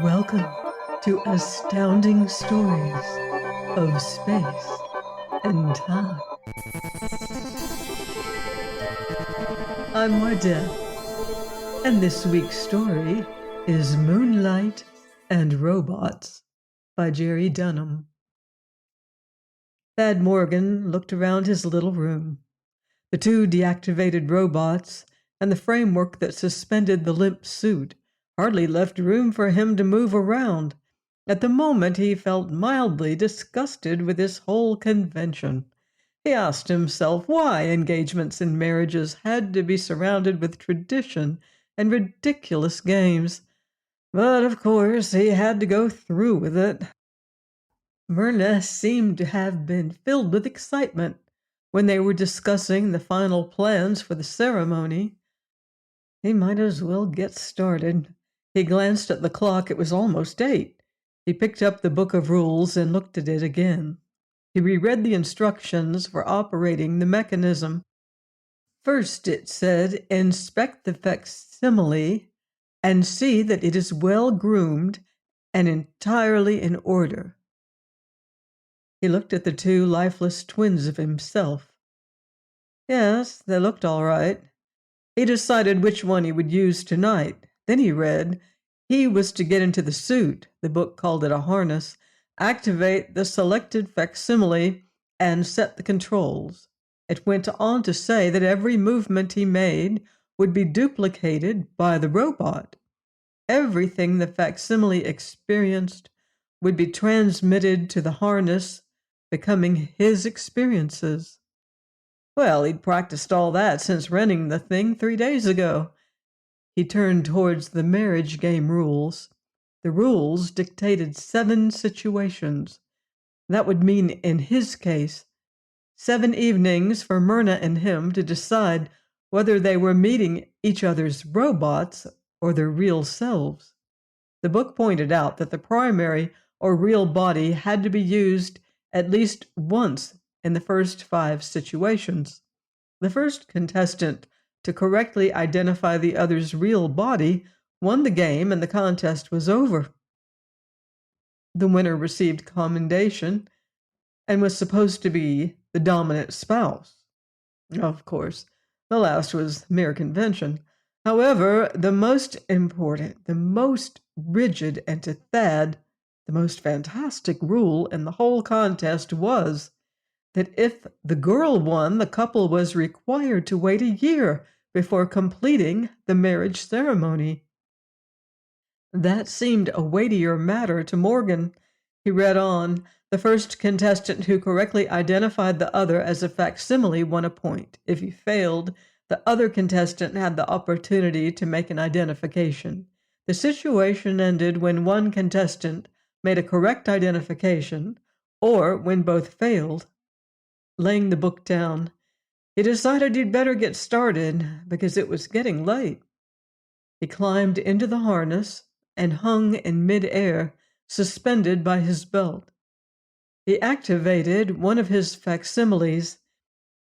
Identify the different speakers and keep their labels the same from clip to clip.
Speaker 1: Welcome to Astounding Stories of Space and Time. I'm Mardell, and this week's story is Moonlight and Robots by Jerry Dunham. Thad Morgan looked around his little room. The two deactivated robots and the framework that suspended the limp suit hardly left room for him to move around. At the moment, he felt mildly disgusted with this whole convention. He asked himself why engagements and marriages had to be surrounded with tradition and ridiculous games. But of course, he had to go through with it. Myrna seemed to have been filled with excitement when they were discussing the final plans for the ceremony. He might as well get started. He glanced at the clock. It was almost 8. He picked up the book of rules and looked at it again. He reread the instructions for operating the mechanism. First, it said, inspect the facsimile and see that it is well groomed and entirely in order. He looked at the two lifeless twins of himself. Yes, they looked all right. He decided which one he would use tonight. Then he read, he was to get into the suit, the book called it a harness, activate the selected facsimile, and set the controls. It went on to say that every movement he made would be duplicated by the robot. Everything the facsimile experienced would be transmitted to the harness, becoming his experiences. Well, he'd practiced all that since renting the thing 3 days ago. He turned towards the marriage game rules. The rules dictated 7 situations. That would mean, in his case, 7 evenings for Myrna and him to decide whether they were meeting each other's robots or their real selves. The book pointed out that the primary or real body had to be used at least once in the first 5 situations. The first contestant to correctly identify the other's real body won the game and the contest was over. The winner received commendation and was supposed to be the dominant spouse. Of course, the last was mere convention. However, the most important, the most rigid, and to Thad, the most fantastic rule in the whole contest was that if the girl won, the couple was required to wait a year before completing the marriage ceremony. That seemed a weightier matter to Morgan. He read on, the first contestant who correctly identified the other as a facsimile won a point. If he failed, the other contestant had the opportunity to make an identification. The situation ended when one contestant made a correct identification, or when both failed. Laying the book down, he decided he'd better get started because it was getting late. He climbed into the harness and hung in mid-air, suspended by his belt. He activated one of his facsimiles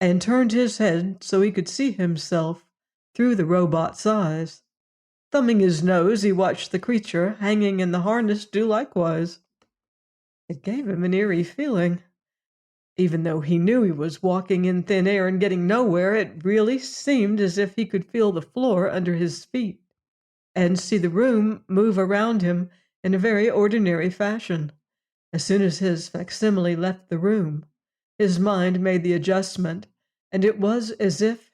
Speaker 1: and turned his head so he could see himself through the robot's eyes. Thumbing his nose, he watched the creature hanging in the harness do likewise. It gave him an eerie feeling. Even though he knew he was walking in thin air and getting nowhere, it really seemed as if he could feel the floor under his feet and see the room move around him in a very ordinary fashion. As soon as his facsimile left the room, his mind made the adjustment, and it was as if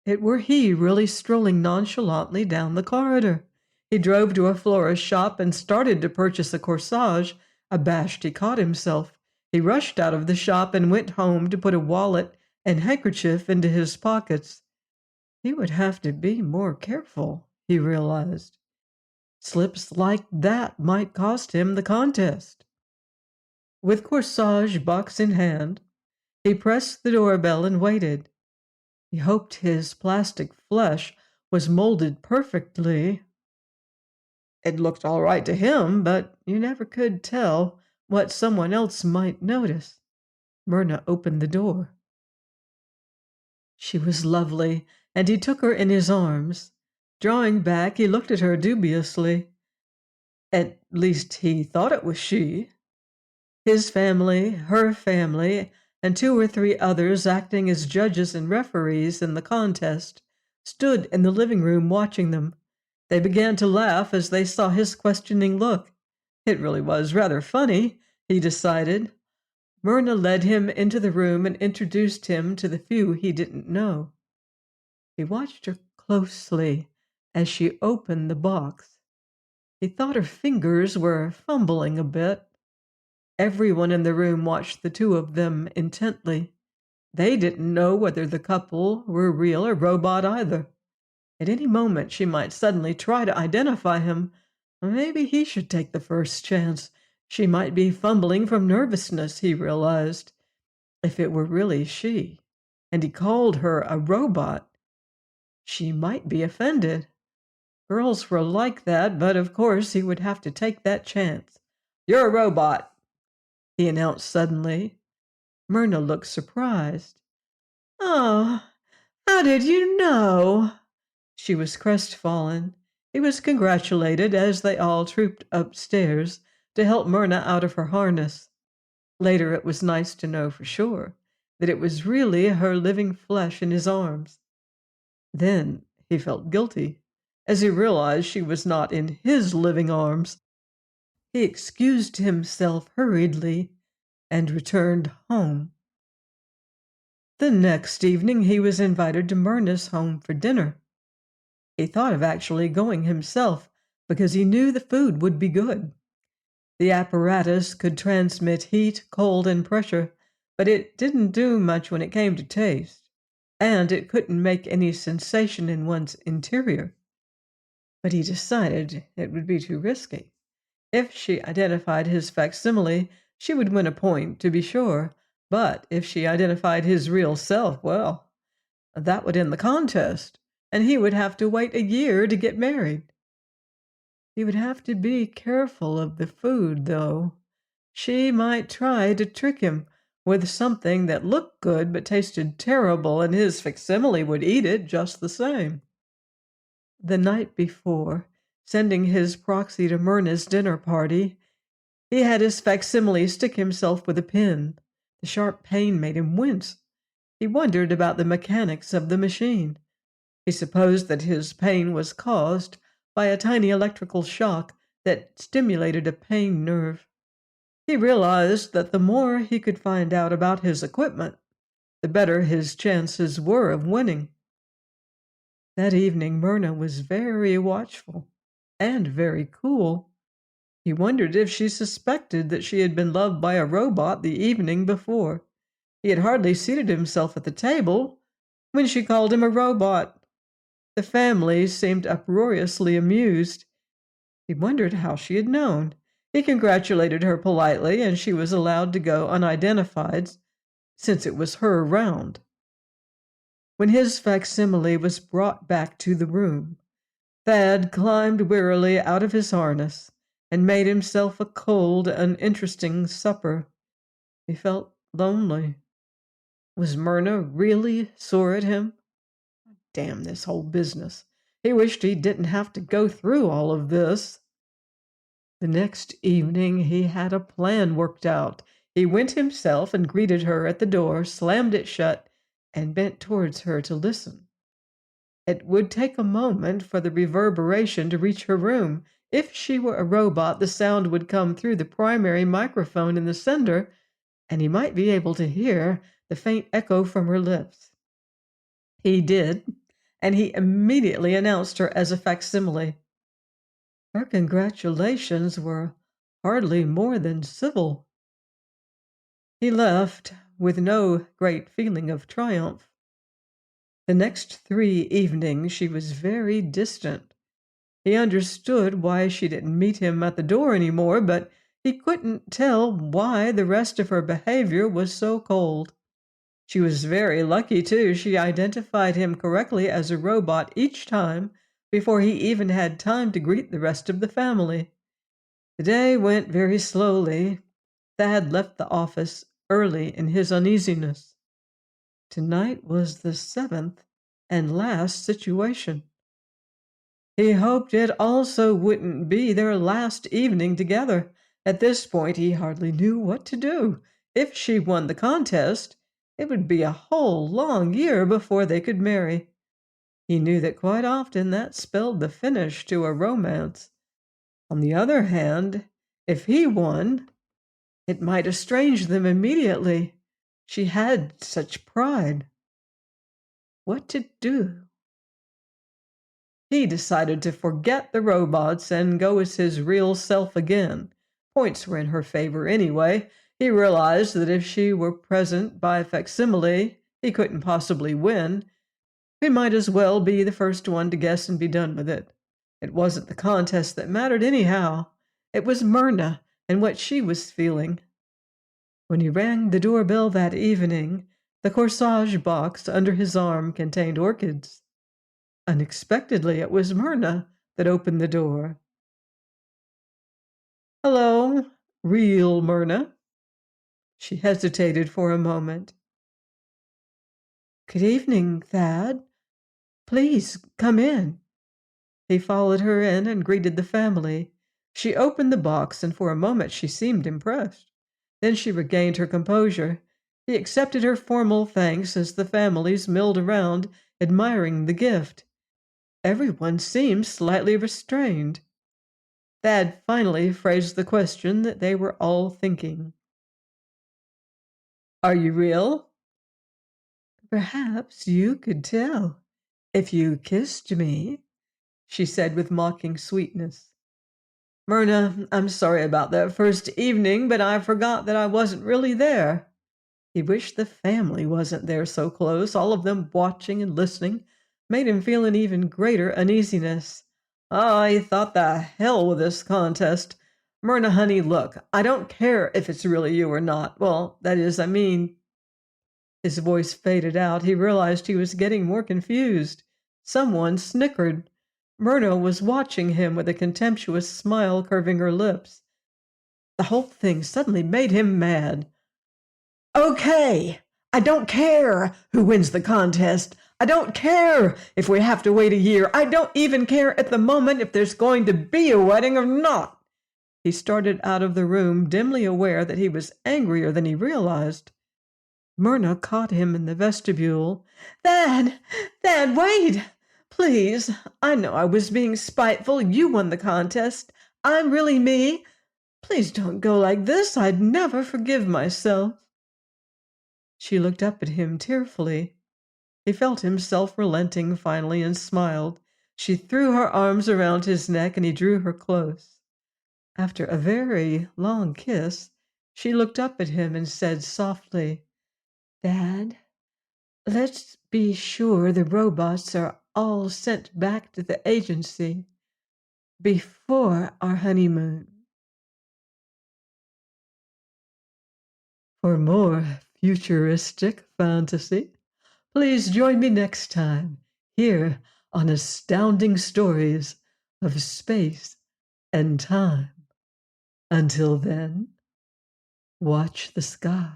Speaker 1: it were he really strolling nonchalantly down the corridor. He drove to a florist's shop and started to purchase a corsage. Abashed, he caught himself. He rushed out of the shop and went home to put a wallet and handkerchief into his pockets. He would have to be more careful, he realized. Slips like that might cost him the contest. With corsage box in hand, he pressed the doorbell and waited. He hoped his plastic flesh was molded perfectly. It looked all right to him, but you never could tell what someone else might notice. Myrna opened the door. She was lovely, and he took her in his arms. Drawing back, he looked at her dubiously. At least he thought it was she. His family, her family, and two or three others acting as judges and referees in the contest stood in the living room watching them. They began to laugh as they saw his questioning look. It really was rather funny, he decided. Myrna led him into the room and introduced him to the few he didn't know. He watched her closely as she opened the box. He thought her fingers were fumbling a bit. Everyone in the room watched the two of them intently. They didn't know whether the couple were real or robot either. At any moment she might suddenly try to identify him. Maybe he should take the first chance. She might be fumbling from nervousness, he realized. If it were really she, and he called her a robot, she might be offended. Girls were like that, but of course he would have to take that chance. "You're a robot," he announced suddenly. Myrna looked surprised. "Oh, how did you know?" She was crestfallen. He was congratulated as they all trooped upstairs to help Myrna out of her harness. Later it was nice to know for sure that it was really her living flesh in his arms. Then he felt guilty as he realized she was not in his living arms. He excused himself hurriedly and returned home. The next evening he was invited to Myrna's home for dinner. He thought of actually going himself because he knew the food would be good. The apparatus could transmit heat, cold, and pressure, but it didn't do much when it came to taste, and it couldn't make any sensation in one's interior. But he decided it would be too risky. If she identified his facsimile, she would win a point, to be sure, but if she identified his real self, well, that would end the contest, and he would have to wait a year to get married. He would have to be careful of the food, though. She might try to trick him with something that looked good but tasted terrible, and his facsimile would eat it just the same. The night before, sending his proxy to Myrna's dinner party, he had his facsimile stick himself with a pin. The sharp pain made him wince. He wondered about the mechanics of the machine. He supposed that his pain was caused by a tiny electrical shock that stimulated a pain nerve. He realized that the more he could find out about his equipment, the better his chances were of winning. That evening Myrna was very watchful and very cool. He wondered if she suspected that she had been loved by a robot the evening before. He had hardly seated himself at the table when she called him a robot. The family seemed uproariously amused. He wondered how she had known. He congratulated her politely, and she was allowed to go unidentified since it was her round. When his facsimile was brought back to the room, Thad climbed wearily out of his harness and made himself a cold, uninteresting supper. He felt lonely. Was Myrna really sore at him? Damn this whole business. He wished he didn't have to go through all of this. The next evening he had a plan worked out. He went himself and greeted her at the door, slammed it shut, and bent towards her to listen. It would take a moment for the reverberation to reach her room. If she were a robot, the sound would come through the primary microphone in the sender, and he might be able to hear the faint echo from her lips. He did, and he immediately announced her as a facsimile. Her congratulations were hardly more than civil. He left with no great feeling of triumph. The next 3 evenings she was very distant. He understood why she didn't meet him at the door anymore, but he couldn't tell why the rest of her behavior was so cold. She was very lucky, too. She identified him correctly as a robot each time before he even had time to greet the rest of the family. The day went very slowly. Thad left the office early in his uneasiness. Tonight was the 7th and last situation. He hoped it also wouldn't be their last evening together. At this point, he hardly knew what to do. If she won the contest, it would be a whole long year before they could marry. He knew that quite often that spelled the finish to a romance. On the other hand, if he won, it might estrange them immediately. She had such pride. What to do? He decided to forget the robots and go as his real self again. Points were in her favor anyway. He realized that if she were present by facsimile, he couldn't possibly win. He might as well be the first one to guess and be done with it. It wasn't the contest that mattered anyhow. It was Myrna and what she was feeling. When he rang the doorbell that evening, the corsage box under his arm contained orchids. Unexpectedly, it was Myrna that opened the door. "Hello, real Myrna." She hesitated for a moment. "Good evening, Thad. Please come in." He followed her in and greeted the family. She opened the box, and for a moment she seemed impressed. Then she regained her composure. He accepted her formal thanks as the families milled around, admiring the gift. Everyone seemed slightly restrained. Thad finally phrased the question that they were all thinking. "Are you real?" "Perhaps you could tell if you kissed me," she said with mocking sweetness. "Myrna, I'm sorry about that first evening, but I forgot that I wasn't really there." He wished the family wasn't there so close. All of them watching and listening made him feel an even greater uneasiness. He thought the hell with this contest. "Myrna, honey, look, I don't care if it's really you or not. Well, that is, I mean—" His voice faded out. He realized he was getting more confused. Someone snickered. Myrna was watching him with a contemptuous smile curving her lips. The whole thing suddenly made him mad. "Okay, I don't care who wins the contest. I don't care if we have to wait a year. I don't even care at the moment if there's going to be a wedding or not." He started out of the room, dimly aware that he was angrier than he realized. Myrna caught him in the vestibule. "Thad, wait! Please, I know I was being spiteful. You won the contest. I'm really me. Please don't go like this. I'd never forgive myself." She looked up at him tearfully. He felt himself relenting finally and smiled. She threw her arms around his neck and he drew her close. After a very long kiss, she looked up at him and said softly, "Dad, let's be sure the robots are all sent back to the agency before our honeymoon." For more futuristic fantasy, please join me next time here on Astounding Stories of Space and Time. Until then, watch the skies.